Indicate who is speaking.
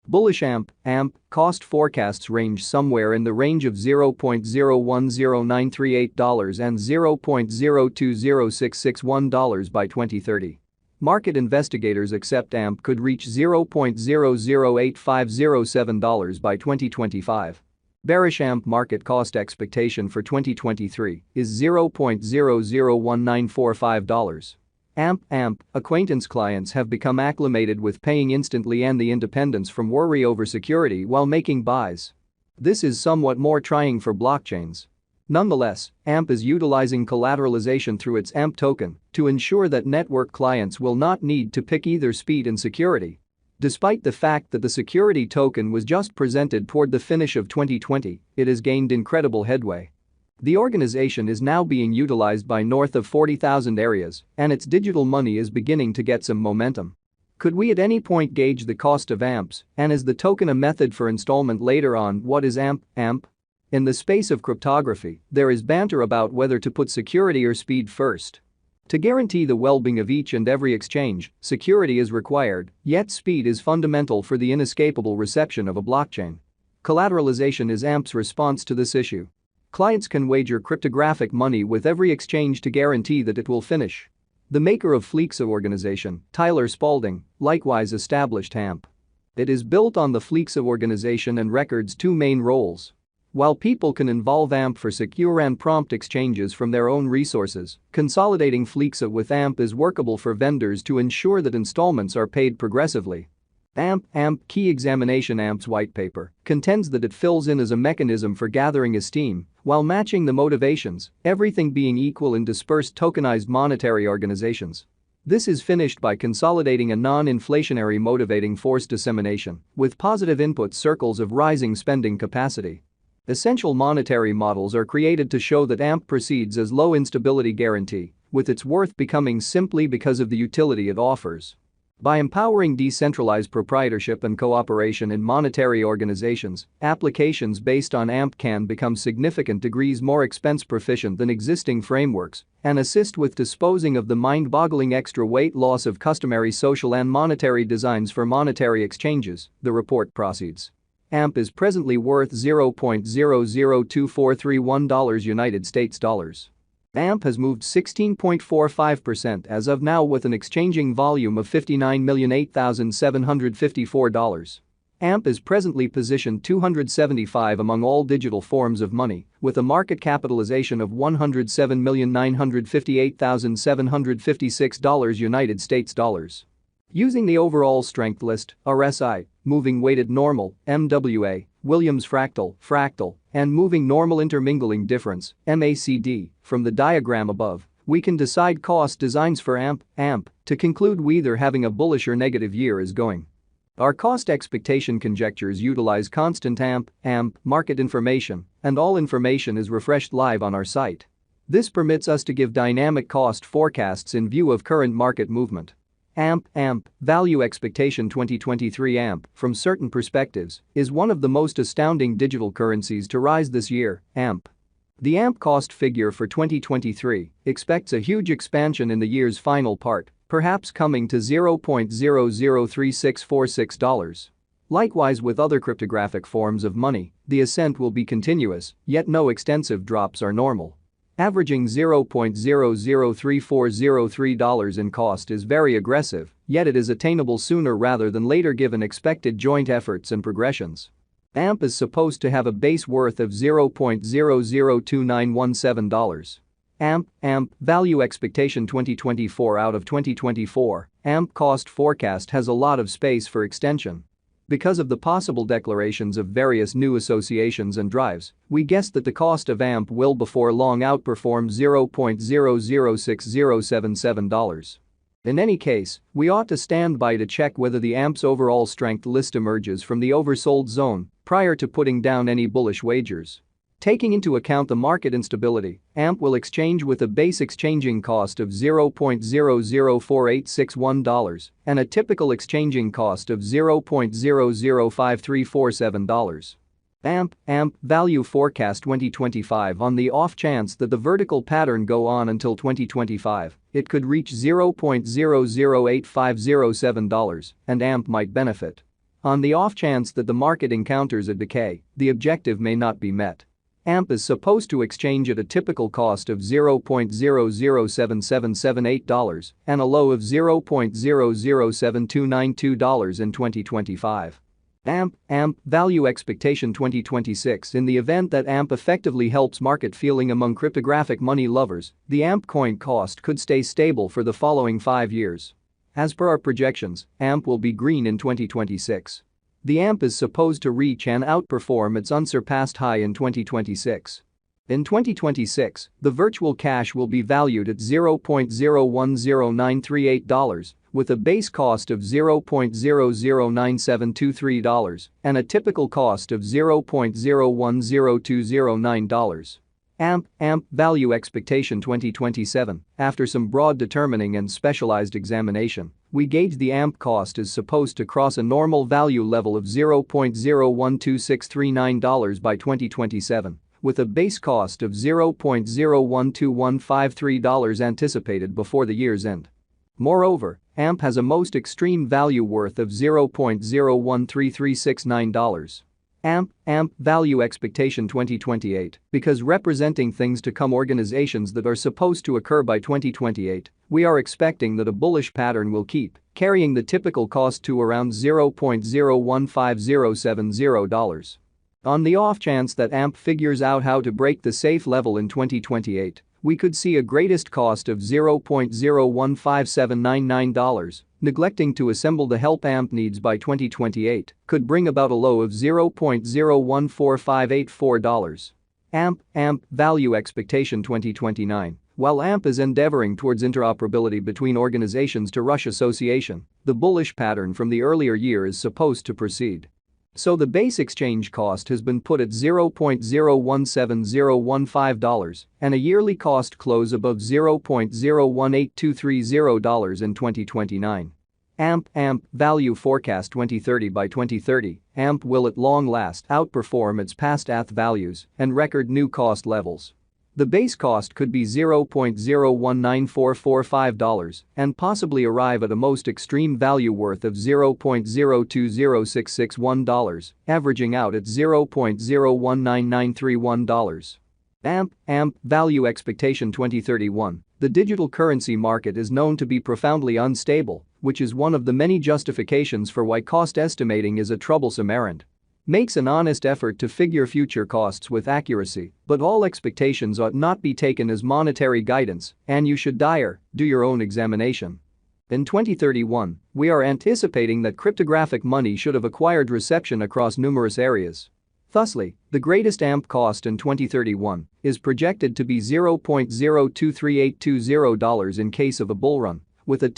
Speaker 1: Bullish AMP cost forecasts range somewhere in the range of $0.010938 and $0.020661 by 2030. Market investigators accept AMP could reach $0.008507 by 2025. Bearish AMP market cost expectation for 2023 is $0.001945. AMP acquaintance clients have become acclimated with paying instantly and the independence from worry over security while making buys. This is somewhat more trying for blockchains. Nonetheless, AMP is utilizing collateralization through its AMP token to ensure that network clients will not need to pick either speed and security. Despite the fact that the security token was just presented toward the finish of 2020, it has gained incredible headway. The organization is now being utilized by north of 40,000 areas, and its digital money is beginning to get some momentum. Could we at any point gauge the cost of AMPs, and is the token a method for installment later on? What is AMP? In the space of cryptography, there is banter about whether to put security or speed first. To guarantee the well-being of each and every exchange, security is required, yet speed is fundamental for the inescapable reception of a blockchain. Collateralization is AMP's response to this issue. Clients can wager cryptographic money with every exchange to guarantee that it will finish. The maker of Fleexa organization, Tyler Spalding, likewise established AMP. It is built on the Fleexa organization and records two main roles. While people can involve AMP for secure and prompt exchanges from their own resources, consolidating Fleexa with AMP is workable for vendors to ensure that installments are paid progressively. AMP Key Examination AMP's white paper contends that it fills in as a mechanism for gathering esteem while matching the motivations, everything being equal in dispersed tokenized monetary organizations. This is finished by consolidating a non-inflationary motivating force dissemination with positive input circles of rising spending capacity. Essential monetary models are created to show that AMP proceeds as low instability guarantee, with its worth becoming simply because of the utility it offers. By empowering decentralized proprietorship and cooperation in monetary organizations, applications based on AMP can become significant degrees more expense proficient than existing frameworks and assist with disposing of the mind-boggling extra weight loss of customary social and monetary designs for monetary exchanges, the report proceeds. AMP is presently worth $0.002431 United States dollars. AMP has moved 16.45% as of now with an exchanging volume of $59,008,754. AMP is presently positioned 275 among all digital forms of money, with a market capitalization of $107,958,756 United States dollars. Using the overall strength list, RSI, moving weighted normal, MWA, Williams fractal, and moving normal intermingling difference, MACD, from the diagram above, we can decide cost designs for AMP to conclude whether having a bullish or negative year is going. Our cost expectation conjectures utilize constant AMP market information, and all information is refreshed live on our site. This permits us to give dynamic cost forecasts in view of current market movement. AMP value expectation 2023 AMP, from certain perspectives, is one of the most astounding digital currencies to rise this year. AMP. The AMP cost figure for 2023 expects a huge expansion in the year's final part, perhaps coming to $0.003646. Likewise with other cryptographic forms of money, the ascent will be continuous, yet no extensive drops are normal. Averaging $0.003403 in cost is very aggressive, yet it is attainable sooner rather than later given expected joint efforts and progressions. AMP is supposed to have a base worth of $0.002917. AMP value expectation 2024 out of 2024, AMP cost forecast has a lot of space for extension. Because of the possible declarations of various new associations and drives, we guess that the cost of AMP will before long outperform $0.006077. In any case, we ought to stand by to check whether the AMP's overall strength list emerges from the oversold zone prior to putting down any bullish wagers. Taking into account the market instability, AMP will exchange with a base exchanging cost of $0.004861 and a typical exchanging cost of $0.005347. AMP value forecast 2025 on the off chance that the vertical pattern go on until 2025, it could reach $0.008507 and AMP might benefit. On the off chance that the market encounters a decay, the objective may not be met. AMP is supposed to exchange at a typical cost of $0.007778 and a low of $0.007292 in 2025. AMP Value Expectation 2026. In the event that AMP effectively helps market feeling among cryptographic money lovers, the AMP coin cost could stay stable for the following 5 years. As per our projections, AMP will be green in 2026. The AMP is supposed to reach and outperform its unsurpassed high in 2026. In 2026, the virtual cash will be valued at $0.010938 with a base cost of $0.009723 and a typical cost of $0.010209. AMP Value Expectation 2027. After some broad determining and specialized examination, we gauge the AMP cost is supposed to cross a normal value level of $0.012639 by 2027, with a base cost of $0.012153 anticipated before the year's end. Moreover, AMP has a most extreme value worth of $0.013369. AMP Value Expectation 2028. Because representing things to come organizations that are supposed to occur by 2028, we are expecting that a bullish pattern will keep carrying the typical cost to around $0.015070. On the off chance that AMP figures out how to break the safe level in 2028, we could see a greatest cost of $0.015799. Neglecting to assemble the help AMP needs by 2028 could bring about a low of $0.014584. AMP Value Expectation 2029. While AMP is endeavoring towards interoperability between organizations to rush association, the bullish pattern from the earlier year is supposed to proceed. So the base exchange cost has been put at $0.017015 and a yearly cost close above $0.018230 in 2029. AMP Value Forecast 2030. By 2030, AMP will at long last outperform its past ATH values and record new cost levels. The base cost could be $0.019445 and possibly arrive at a most extreme value worth of $0.020661, averaging out at $0.019931. AMP Value Expectation 2031. The digital currency market is known to be profoundly unstable, which is one of the many justifications for why cost estimating is a troublesome errand. Makes an honest effort to figure future costs with accuracy, but all expectations ought not be taken as monetary guidance, and you should do your own examination. In 2031, we are anticipating that cryptographic money should have acquired reception across numerous areas. Thusly, the greatest AMP cost in 2031 is projected to be $0.023820 in case of a bull run, with a